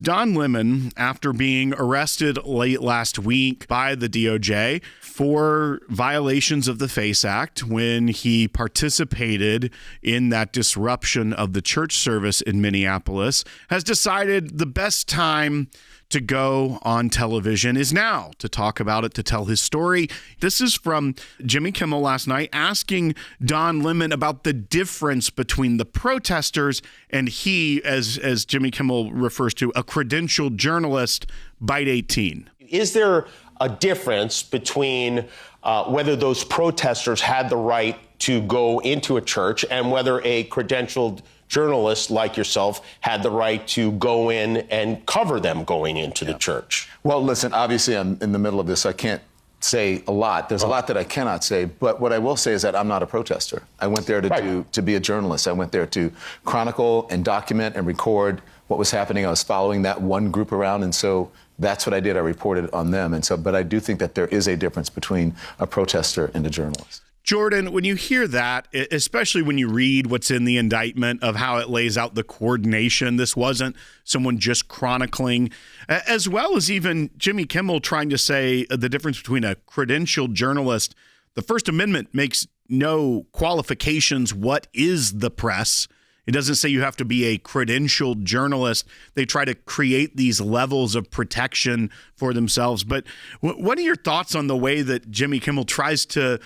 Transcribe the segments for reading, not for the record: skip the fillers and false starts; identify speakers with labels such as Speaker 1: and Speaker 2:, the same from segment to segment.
Speaker 1: Don Lemon, after being arrested late last week by the DOJ for violations of the FACE Act when he participated in that disruption of the church service in Minneapolis, has decided the best time to go on television is now to talk about it, to tell his story. This is from Jimmy Kimmel last night, asking Don Lemon about the difference between the protesters and he, as Jimmy Kimmel refers to, a credentialed journalist, Bite 18.
Speaker 2: Is there a difference between whether those protesters had the right to go into a church and whether a credentialed journalists like yourself had the right to go in and cover them going into the church?
Speaker 3: Well, listen, obviously I'm in the middle of this. I can't say a lot. There's a lot that I cannot say, but what I will say is that I'm not a protester. I went there to be a journalist. I went there to chronicle and document and record what was happening. I was following that one group around, and so that's what I did. I reported on them. And so, but I do think that there is a difference between a protester and a journalist.
Speaker 1: Jordan, when you hear that, especially when you read what's in the indictment of how it lays out the coordination, this wasn't someone just chronicling, as well as even Jimmy Kimmel trying to say the difference between a credentialed journalist. The First Amendment makes no qualifications. What is the press? It doesn't say you have to be a credentialed journalist. They try to create these levels of protection for themselves. But what are your thoughts on the way that Jimmy Kimmel tries to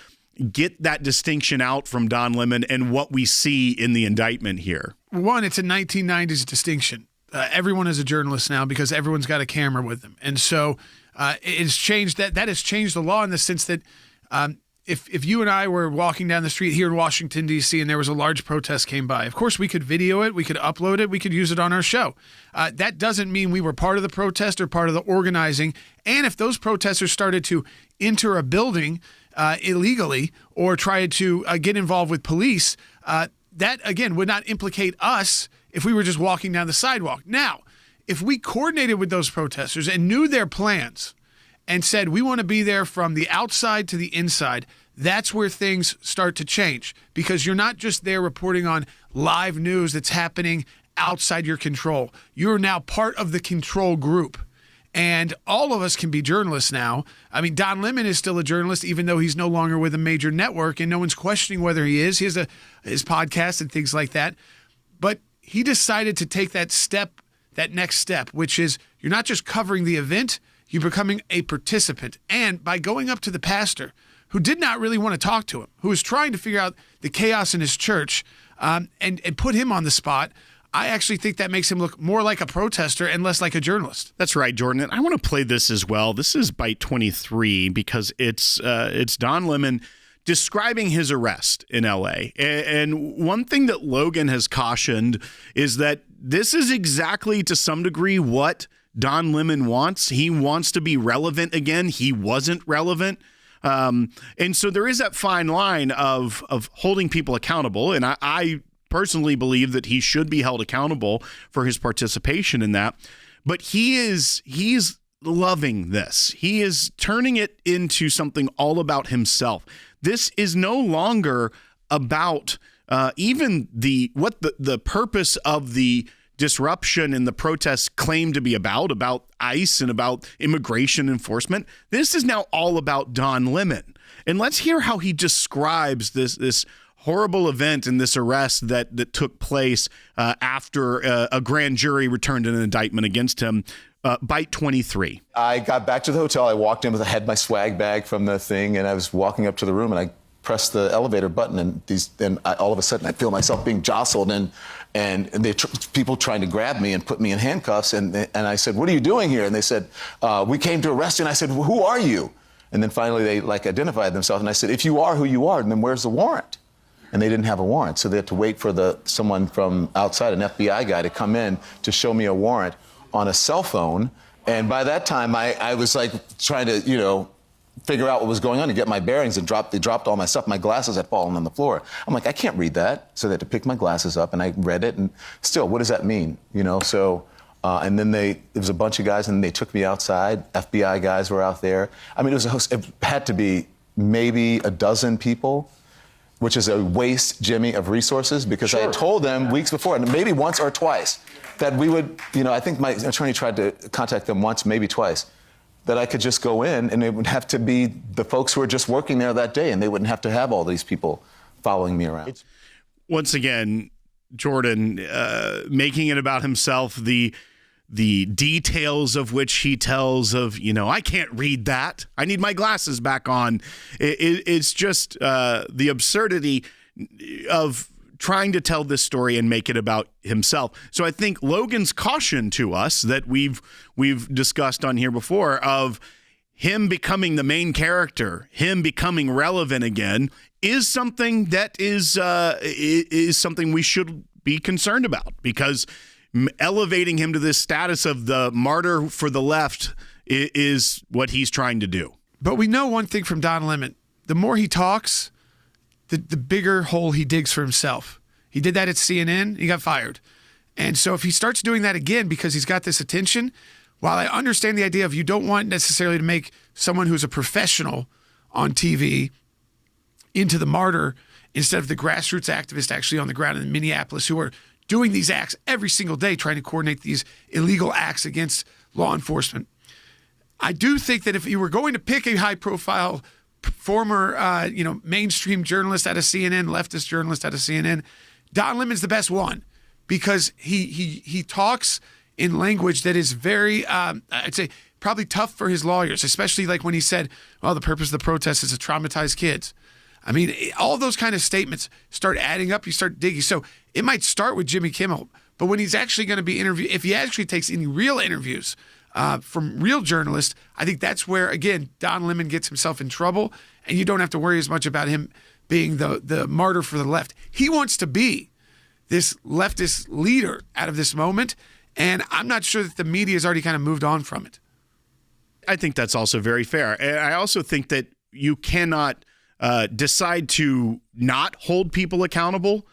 Speaker 1: get that distinction out from Don Lemon and what we see in the indictment here?
Speaker 4: One, it's a 1990s distinction. Everyone is a journalist now because everyone's got a camera with them. And so it's changed that has changed the law in the sense that if you and I were walking down the street here in Washington, D.C., and there was a large protest came by, of course, we could video it, we could upload it, we could use it on our show. That doesn't mean we were part of the protest or part of the organizing. And if those protesters started to enter a building illegally or tried to get involved with police, that, again, would not implicate us if we were just walking down the sidewalk. Now, if we coordinated with those protesters and knew their plans and said we want to be there from the outside to the inside, that's where things start to change, because you're not just there reporting on live news that's happening outside your control. You're now part of the control group. And all of us can be journalists now. I mean, Don Lemon is still a journalist, even though he's no longer with a major network, and no one's questioning whether he is. He has his podcast and things like that. But he decided to take that next step, which is you're not just covering the event, you're becoming a participant. And by going up to the pastor, who did not really want to talk to him, who was trying to figure out the chaos in his church, and put him on the spot, I actually think that makes him look more like a protester and less like a journalist.
Speaker 1: That's right, Jordan. And I want to play this as well. This is Bite 23 because it's Don Lemon describing his arrest in L.A. And one thing that Logan has cautioned is that this is exactly, to some degree, what Don Lemon wants. He wants to be relevant again. He wasn't relevant. And so there is that fine line of holding people accountable. And I personally believe that he should be held accountable for his participation in that. But he's loving this. He is turning it into something all about himself. This is no longer about even the purpose of the disruption and the protests claim to be about ICE and about immigration enforcement. This is now all about Don Lemon. And let's hear how he describes this horrible event and this arrest that took place after a grand jury returned an indictment against him. Bite 23.
Speaker 3: I got back to the hotel. I walked in I had my swag bag from the thing, and I was walking up to the room, and I pressed the elevator button, and all of a sudden I feel myself being jostled, and people trying to grab me and put me in handcuffs, and I said, "What are you doing here?" And they said, "We came to arrest you." And I said, well, "Who are you?" And then finally they identified themselves, and I said, "If you are who you are, then where's the warrant?" And they didn't have a warrant, so they had to wait for someone from outside, an FBI guy, to come in to show me a warrant on a cell phone. And by that time, I was like trying to, figure out what was going on and get my bearings, and they dropped all my stuff. My glasses had fallen on the floor. I'm like, I can't read that. So they had to pick my glasses up, and I read it, and still, what does that mean? And then there was a bunch of guys, and they took me outside. FBI guys were out there. I mean, it had to be maybe a dozen people. which is a waste, Jimmy, of resources, because I had told them weeks before, and maybe once or twice, that we would, I think my attorney tried to contact them once, maybe twice, that I could just go in and it would have to be the folks who were just working there that day, and they wouldn't have to have all these people following me around.
Speaker 1: Once again, Jordan, making it about himself, the details of which he tells of, I can't read that. I need my glasses back on. It's just the absurdity of trying to tell this story and make it about himself. So I think Logan's caution to us that we've discussed on here before of him becoming the main character, him becoming relevant again, is something that is something we should be concerned about, because elevating him to this status of the martyr for the left is what he's trying to do.
Speaker 4: But we know one thing from Don Lemon: the more he talks, the bigger hole he digs for himself. He did that at CNN. He got fired. And so if he starts doing that again because he's got this attention, while I understand the idea of you don't want necessarily to make someone who's a professional on TV into the martyr instead of the grassroots activist actually on the ground in Minneapolis who are doing these acts every single day, trying to coordinate these illegal acts against law enforcement. I do think that if you were going to pick a high-profile former, mainstream journalist out of CNN, leftist journalist out of CNN, Don Lemon's the best one, because he talks in language that is very, I'd say, probably tough for his lawyers, especially like when he said, well, the purpose of the protest is to traumatize kids. I mean, all those kind of statements start adding up. You start digging. So it might start with Jimmy Kimmel, but when he's actually going to be interviewed, if he actually takes any real interviews from real journalists, I think that's where, again, Don Lemon gets himself in trouble, and you don't have to worry as much about him being the martyr for the left. He wants to be this leftist leader out of this moment, and I'm not sure that the media has already kind of moved on from it.
Speaker 1: I think that's also very fair. And I also think that you cannot decide to not hold people accountable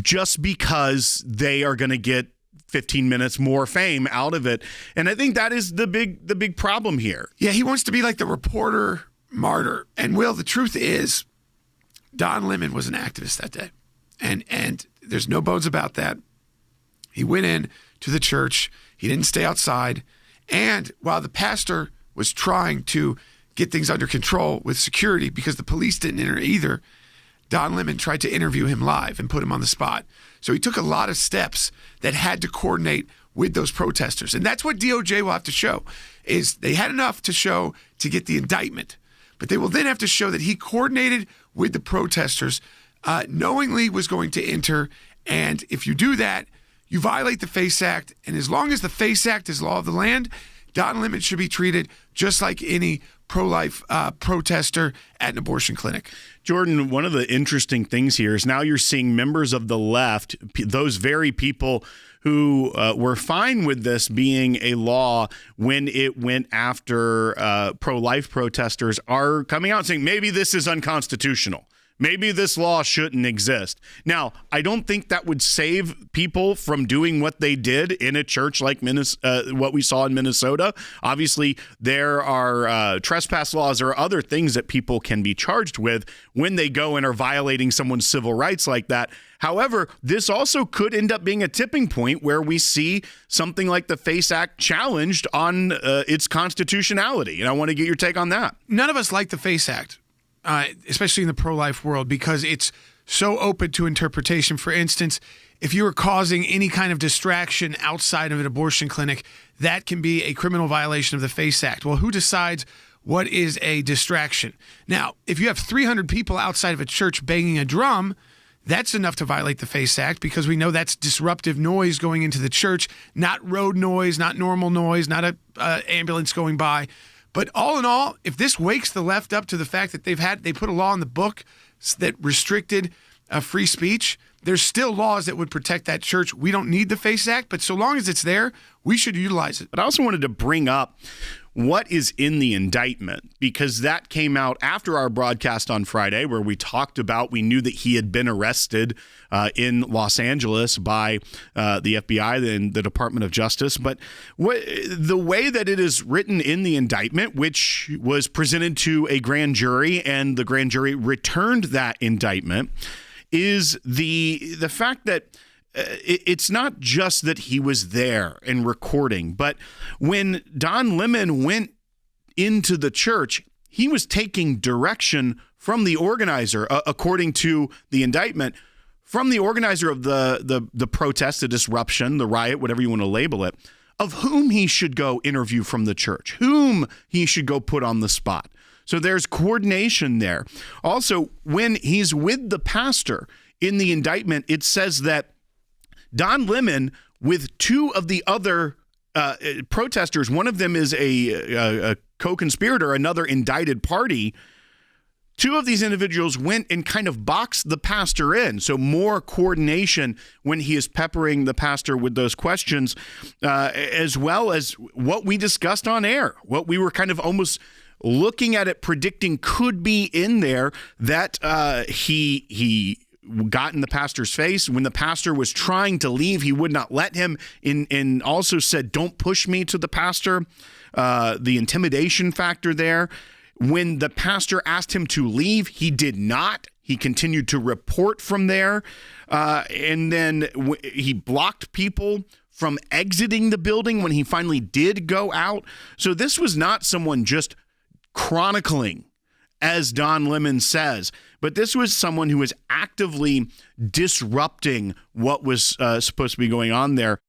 Speaker 1: just because they are going to get 15 minutes more fame out of it. And I think that is the big problem here.
Speaker 4: Yeah, he wants to be like the reporter martyr. And Will, the truth is, Don Lemon was an activist that day. And there's no bones about that. He went in to the church. He didn't stay outside. And while the pastor was trying to get things under control with security because the police didn't enter either, Don Lemon tried to interview him live and put him on the spot. So he took a lot of steps that had to coordinate with those protesters. And that's what DOJ will have to show, is they had enough to show to get the indictment, but they will then have to show that he coordinated with the protesters, knowingly was going to enter. And if you do that, you violate the FACE Act. And as long as the FACE Act is law of the land, Don Lemon should be treated just like any pro-life protester at an abortion clinic.
Speaker 1: Jordan, one of the interesting things here is now you're seeing members of the left, those very people who were fine with this being a law when it went after pro-life protesters, are coming out saying maybe this is unconstitutional. Maybe this law shouldn't exist. Now, I don't think that would save people from doing what they did in a church like what we saw in Minnesota. Obviously, there are trespass laws or other things that people can be charged with when they go and are violating someone's civil rights like that. However, this also could end up being a tipping point where we see something like the FACE Act challenged on its constitutionality. And I want to get your take on that.
Speaker 4: None of us like the FACE Act. Especially in the pro-life world, because it's so open to interpretation. For instance, if you are causing any kind of distraction outside of an abortion clinic, that can be a criminal violation of the FACE Act. Well, who decides what is a distraction? Now, if you have 300 people outside of a church banging a drum, that's enough to violate the FACE Act, because we know that's disruptive noise going into the church, not road noise, not normal noise, not an ambulance going by. But all in all, if this wakes the left up to the fact that they put a law in the book that restricted free speech, there's still laws that would protect that church. We don't need the FACE Act, but so long as it's there, we should utilize it.
Speaker 1: But I also wanted to bring up what is in the indictment, because that came out after our broadcast on Friday, where we talked about, we knew that he had been arrested in Los Angeles by the FBI and the Department of Justice. But the way that it is written in the indictment, which was presented to a grand jury and the grand jury returned that indictment, is the fact that it's not just that he was there and recording, but when Don Lemon went into the church, he was taking direction from the organizer, according to the indictment, from the organizer of the protest, the disruption, the riot, whatever you want to label it, of whom he should go interview from the church, whom he should go put on the spot. So there's coordination there. Also, when he's with the pastor in the indictment, it says that Don Lemon, with two of the other protesters, one of them is a co-conspirator, another indicted party, two of these individuals went and kind of boxed the pastor in. So more coordination when he is peppering the pastor with those questions, as well as what we discussed on air, what we were kind of almost looking at it, predicting could be in there, that he got in the pastor's face. When the pastor was trying to leave, he would not let him, and also said, "Don't push me," to the pastor. The intimidation factor there. When the pastor asked him to leave, he did not. He continued to report from there. And then he blocked people from exiting the building when he finally did go out. So this was not someone just chronicling, as Don Lemon says, but this was someone who was actively disrupting what was supposed to be going on there.